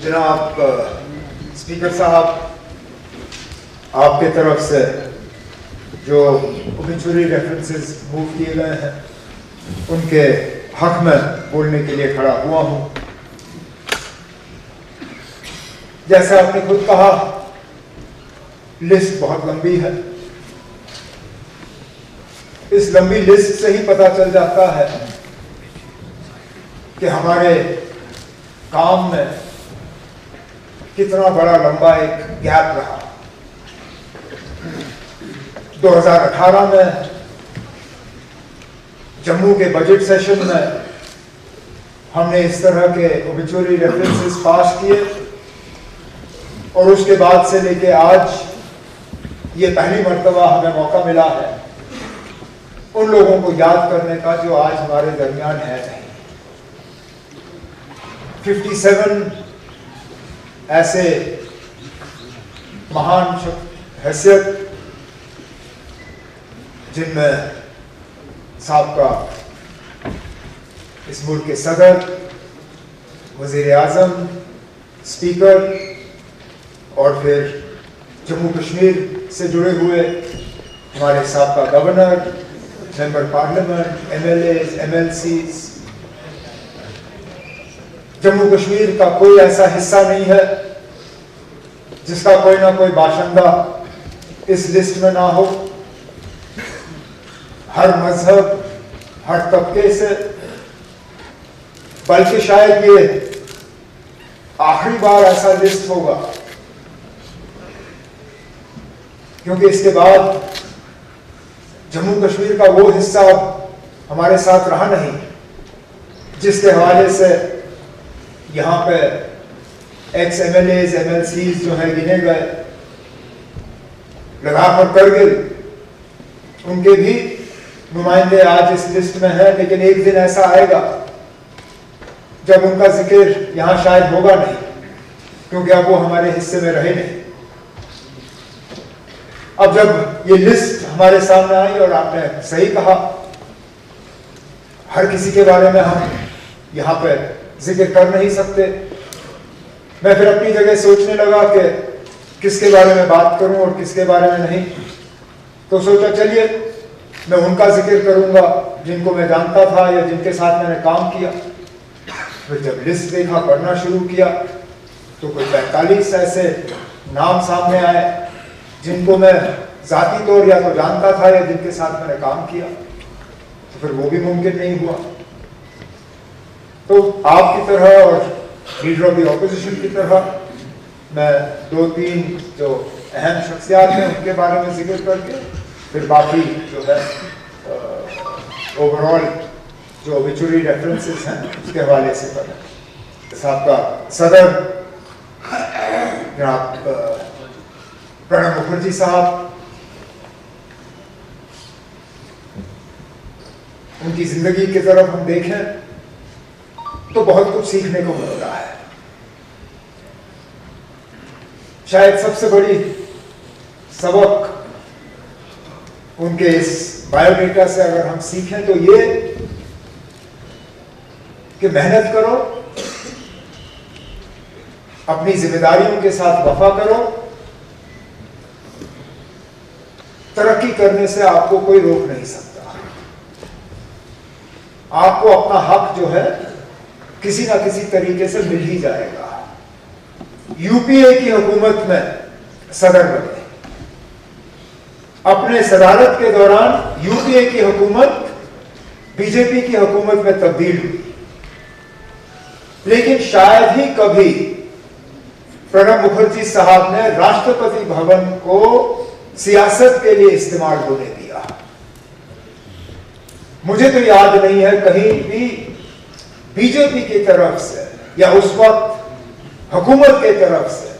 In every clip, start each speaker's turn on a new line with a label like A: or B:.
A: जनाब स्पीकर साहब, आपके तरफ से जो ओबिचुरी रेफरेंसेस मूव किए गए हैं उनके हक में बोलने के लिए खड़ा हुआ हूं। जैसे आपने खुद कहा, लिस्ट बहुत लंबी है। इस लंबी लिस्ट से ही पता चल जाता है कि हमारे काम में कितना बड़ा लंबा एक गैप रहा। 2018 में जम्मू के बजट सेशन में हमने इस तरह के ओबिचुरी रेफरेंसेस पास किए और उसके बाद से लेके आज ये पहली मर्तबा हमें मौका मिला है उन लोगों को याद करने का जो आज हमारे दरमियान है नहीं। 57 ऐसे महान हैसियत जिनमें साबका इस मुल्क के सदर, वजीर आजम, स्पीकर और फिर जम्मू कश्मीर से जुड़े हुए हमारे साबका governor, member parliament, MLAs, MLCs. Jammu Kashmir का कोई ऐसा हिस्सा नहीं है जिसका कोई ना कोई बाशिंदा इस लिस्ट में ना हो। हर मजहब, हर तबके से, बल्कि शायद ये आखिरी बार ऐसा लिस्ट होगा, क्योंकि इसके बाद जम्मू कश्मीर का वो हिस्सा हमारे साथ रहा नहीं जिसके हवाले से यहाँ पे एक्स एमएलएज, एमएलसीज जो है गिने गए, लगाकर करगिल, उनके भी नुमाइंदे आज इस लिस्ट में है। लेकिन एक दिन ऐसा आएगा जब उनका जिक्र यहाँ शायद होगा नहीं, क्योंकि अब वो हमारे हिस्से में रहे नहीं। अब जब ये लिस्ट हमारे सामने आई, और आपने सही कहा, हर किसी के बारे में हम यहाँ पे जिक्र कर नहीं सकते। मैं फिर अपनी जगह सोचने लगा कि किसके बारे में बात करूं और किसके बारे में नहीं। तो सोचा चलिए मैं उनका जिक्र करूंगा जिनको मैं जानता था या जिनके साथ मैंने काम किया। फिर जब लिस्ट देखा, पढ़ना शुरू किया, तो कोई 45 ऐसे नाम सामने आए जिनको मैं जाती तौर या तो जानता था या जिनके साथ मैंने काम किया। तो फिर वो भी मुमकिन नहीं हुआ। तो आपकी तरह और लीडर ऑफ द ऑपोजिशन की तरह मैं 2-3 जो अहम शख्सियात हैं उनके बारे में जिक्र करके फिर बाकी जो है ओवरऑल जो ओबिचुरी रेफरेंसेस हैं उसके हवाले से करें। साहब सदर जनाब प्रणब मुखर्जी साहब, उनकी जिंदगी की तरफ हम देखें तो बहुत कुछ सीखने को मिलता है। शायद सबसे बड़ी सबक उनके इस बायोडेटा से अगर हम सीखें तो ये कि मेहनत करो, अपनी जिम्मेदारियों के साथ वफा करो, तरक्की करने से आपको कोई रोक नहीं सकता। आपको अपना हक जो है किसी ना किसी तरीके से मिल ही जाएगा। यूपीए की हुकूमत में सदर बने, अपने सदारत के दौरान यूपीए की हुकूमत बीजेपी की हुकूमत में तब्दील हुई, लेकिन शायद ही कभी प्रणब मुखर्जी साहब ने राष्ट्रपति भवन को सियासत के लिए इस्तेमाल होने दिया। मुझे तो याद नहीं है कहीं भी बीजेपी की तरफ से या उस वक्त हुकूमत की तरफ से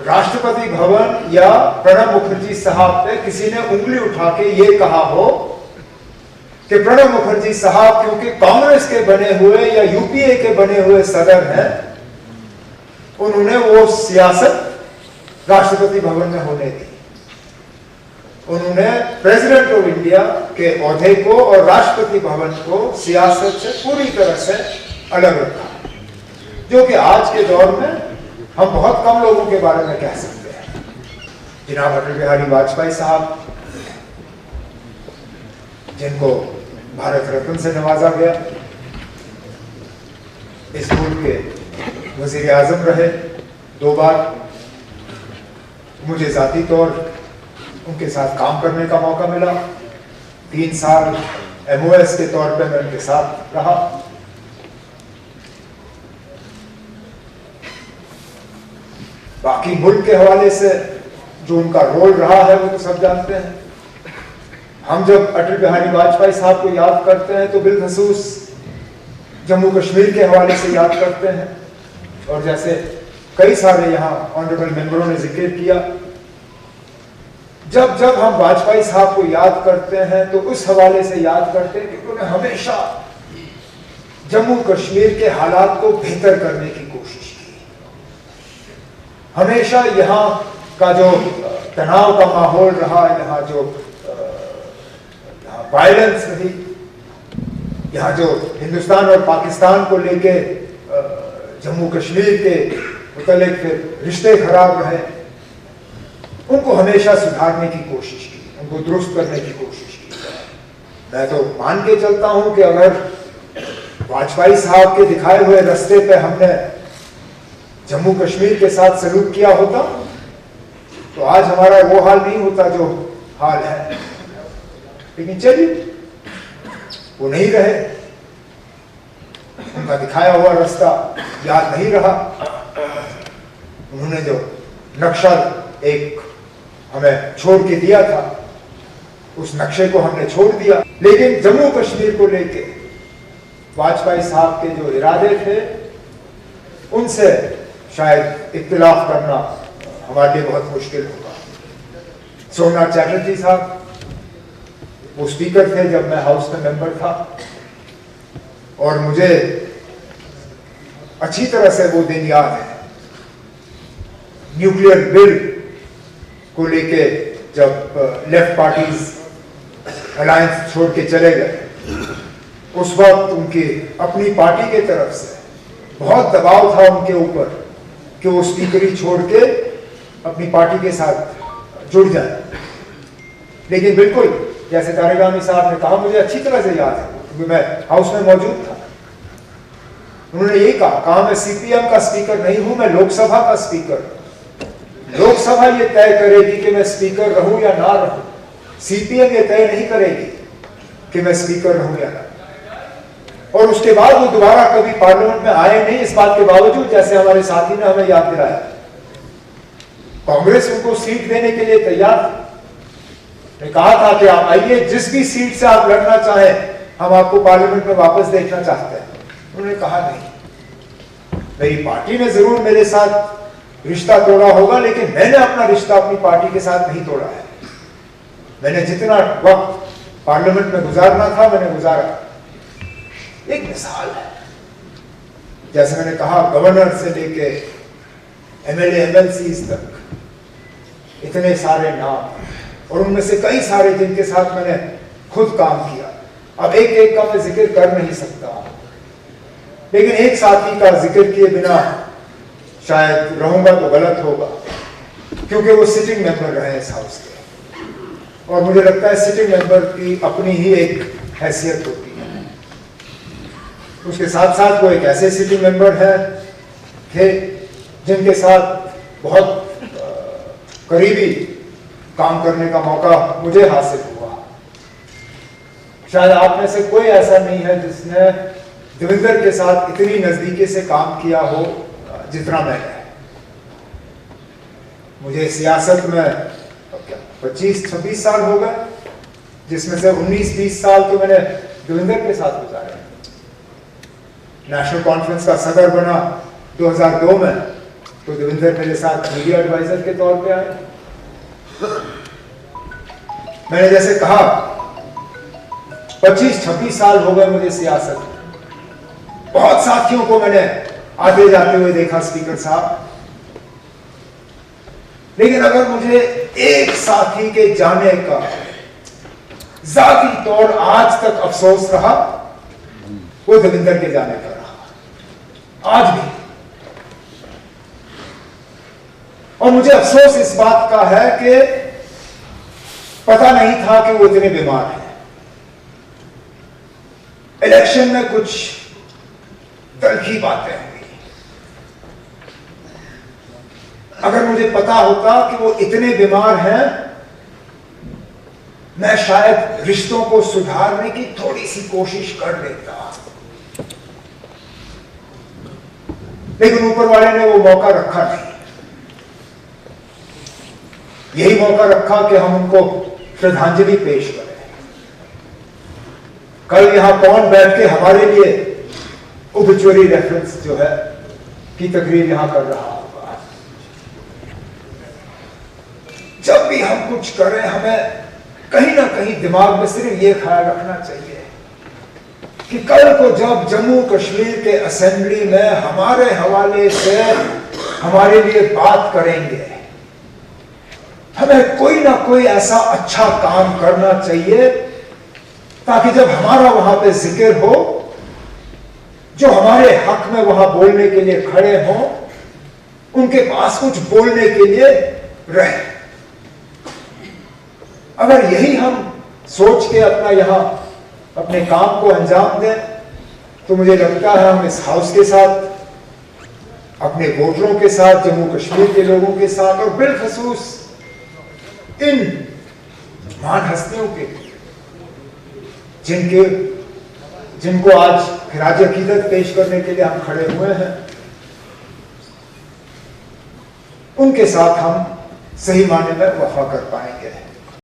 A: राष्ट्रपति भवन या प्रणब मुखर्जी साहब पे किसी ने उंगली उठा के ये कहा हो कि प्रणब मुखर्जी साहब क्योंकि कांग्रेस के बने हुए या यूपीए के बने हुए सदर हैं, उन्होंने वो सियासत राष्ट्रपति भवन में होने दी। उन्होंने प्रेसिडेंट ऑफ इंडिया के ओहदे को और राष्ट्रपति भवन को सियासत से पूरी तरह से अलग रखा। जो कि आज के दौर में हम बहुत कम लोगों के बारे में कह सकते हैं। जनाब अटल बिहारी वाजपेयी साहब, जिनको भारत रत्न से नवाजा गया, इस मुल्क के वजीर आजम रहे 2 बार। मुझे जाती तौर उनके साथ काम करने का मौका मिला। 3 साल MOS के तौर पे मैं उनके साथ रहा। बाकी मुल्क के हवाले से जो उनका रोल रहा है वो तो सब जानते हैं। हम जब अटल बिहारी वाजपेयी साहब को याद करते हैं तो बिलखसूस जम्मू कश्मीर के हवाले से याद करते हैं, और जैसे कई सारे यहाँ ऑनरेबल मेंबरों ने जिक्र किया, जब जब हम वाजपेयी साहब को याद करते हैं तो उस हवाले से याद करते हैं कि उन्होंने हमेशा जम्मू कश्मीर के हालात को बेहतर करने की कोशिश की। हमेशा यहाँ का जो तनाव का माहौल रहा, यहाँ जो वायलेंस रही, यहाँ जो हिंदुस्तान और पाकिस्तान को लेके जम्मू कश्मीर के मुतल्लिक फिर रिश्ते खराब रहे, उनको हमेशा सुधारने की कोशिश की, उनको दुरुस्त करने की कोशिश की। मैं तो मान के चलता हूं कि अगर वाजपेयी साहब के दिखाए हुए रास्ते पे हमने जम्मू कश्मीर के साथ सलूक किया होता तो आज हमारा वो हाल नहीं होता जो हाल है। लेकिन चलिए, वो नहीं रहे, उनका दिखाया हुआ रास्ता याद नहीं रहा। उन्होंने जो नक्शा एक हमें छोड़ के दिया था, उस नक्शे को हमने छोड़ दिया। लेकिन जम्मू कश्मीर को लेके वाजपेयी साहब के जो इरादे थे, उनसे शायद इख्तिलाफ करना हमारे लिए बहुत मुश्किल होगा। सोमनाथ चैटर्जी साहब, वो स्पीकर थे जब मैं हाउस में मेंबर था, और मुझे अच्छी तरह से वो दिन याद है। न्यूक्लियर बिल को लेके जब लेफ्ट पार्टीज अलायंस छोड़ के चले गए, उस वक्त उनकी अपनी पार्टी के तरफ से बहुत दबाव था उनके ऊपर कि वो स्पीकरी छोड़ के अपनी पार्टी के साथ जुड़ जाए। लेकिन बिल्कुल जैसे तारिगामी साहब ने कहा, मुझे अच्छी तरह से याद है क्योंकि मैं हाउस में मौजूद था। उन्होंने यही कहा मैं CPM का स्पीकर नहीं हूं, मैं लोकसभा का स्पीकर हूं। लोकसभा ये तय करेगी कि मैं स्पीकर रहूं या ना रहूं। CPM ये तय नहीं करेगी कि मैं स्पीकर रहूं या ना। और उसके बाद वो दोबारा कभी पार्लियामेंट में आए नहीं, इस बात के बावजूद, जैसे हमारे साथी ने हमें याद दिलाया, कांग्रेस उनको सीट देने के लिए तैयार थी। ने कहा था कि आप आइए, जिस भी सीट से आप लड़ना चाहें, हम आपको पार्लियामेंट में वापस देखना चाहते हैं। उन्होंने कहा नहीं, मेरी पार्टी ने जरूर मेरे साथ रिश्ता तोड़ा होगा, लेकिन मैंने अपना रिश्ता अपनी पार्टी के साथ नहीं तोड़ा है। मैंने जितना वक्त पार्लियामेंट में गुजारना था मैंने गुजारा। एक मिसाल है, जैसे मैंने कहा, गवर्नर से लेके MLA MLCs तक इतने सारे नाम, और उनमें से कई सारे जिनके साथ मैंने खुद काम किया। अब एक एक का मैं जिक्र कर नहीं सकता, लेकिन एक साथी का जिक्र किए बिना शायद रहूंगा तो गलत होगा, क्योंकि वो सिटिंग मेंबर रहे इस हाउस के, और मुझे लगता है सिटिंग मेंबर की अपनी ही एक हैसियत होती है। उसके साथ साथ वो एक ऐसे सिटिंग मेंबर थे जिनके साथ बहुत करीबी काम करने का मौका मुझे हासिल हुआ। शायद आप में से कोई ऐसा नहीं है जिसने देवेंद्र के साथ इतनी नजदीकी से काम किया हो जितना मैंने। मुझे सियासत में 25-26 साल हो गए, जिसमें से 19-20 साल तो मैंने देवेंद्र के साथ गुजारे। नेशनल कॉन्फ्रेंस का सदर बना 2002 में, तो देवेंद्र मेरे साथ मीडिया एडवाइजर के तौर पे आए। मैंने जैसे कहा 25-26 साल हो गए मुझे सियासत में। बहुत साथियों को मैंने आते जाते हुए देखा स्पीकर साहब, लेकिन अगर मुझे एक साथी के जाने का जाती तौर आज तक अफसोस रहा, वो देवेंद्र के जाने का रहा। आज भी और मुझे अफसोस इस बात का है कि पता नहीं था कि वो इतने बीमार हैं। इलेक्शन में कुछ तल्खी बातें हुई। अगर मुझे पता होता कि वो इतने बीमार हैं, मैं शायद रिश्तों को सुधारने की थोड़ी सी कोशिश कर लेता, लेकिन ऊपर वाले ने वो मौका रखा नहीं। यही मौका रखा कि हम उनको श्रद्धांजलि पेश करें। कल यहां कौन बैठ के हमारे लिए ओबिचुअरी रेफरेंस जो है की तकरीर यहां कर रहा होगा। जब भी हम कुछ करें, हमें कहीं ना कहीं दिमाग में सिर्फ ये ख्याल रखना चाहिए कि कल को जब जम्मू कश्मीर के असेंबली में हमारे हवाले से हमारे लिए बात करेंगे, हमें कोई ना कोई ऐसा अच्छा काम करना चाहिए ताकि जब हमारा वहां पे जिक्र हो, जो हमारे हक में वहां बोलने के लिए खड़े हों, उनके पास कुछ बोलने के लिए रहे। अगर यही हम सोच के अपना यहां अपने काम को अंजाम दें, तो मुझे लगता है हम इस हाउस के साथ, अपने वोटरों के साथ, जम्मू कश्मीर के लोगों के साथ, और बिलखसूस इन महान हस्तियों के जिनको आज खिराज अकीदत पेश करने के लिए हम खड़े हुए हैं, उनके साथ हम सही मायने में वफा कर पाएंगे।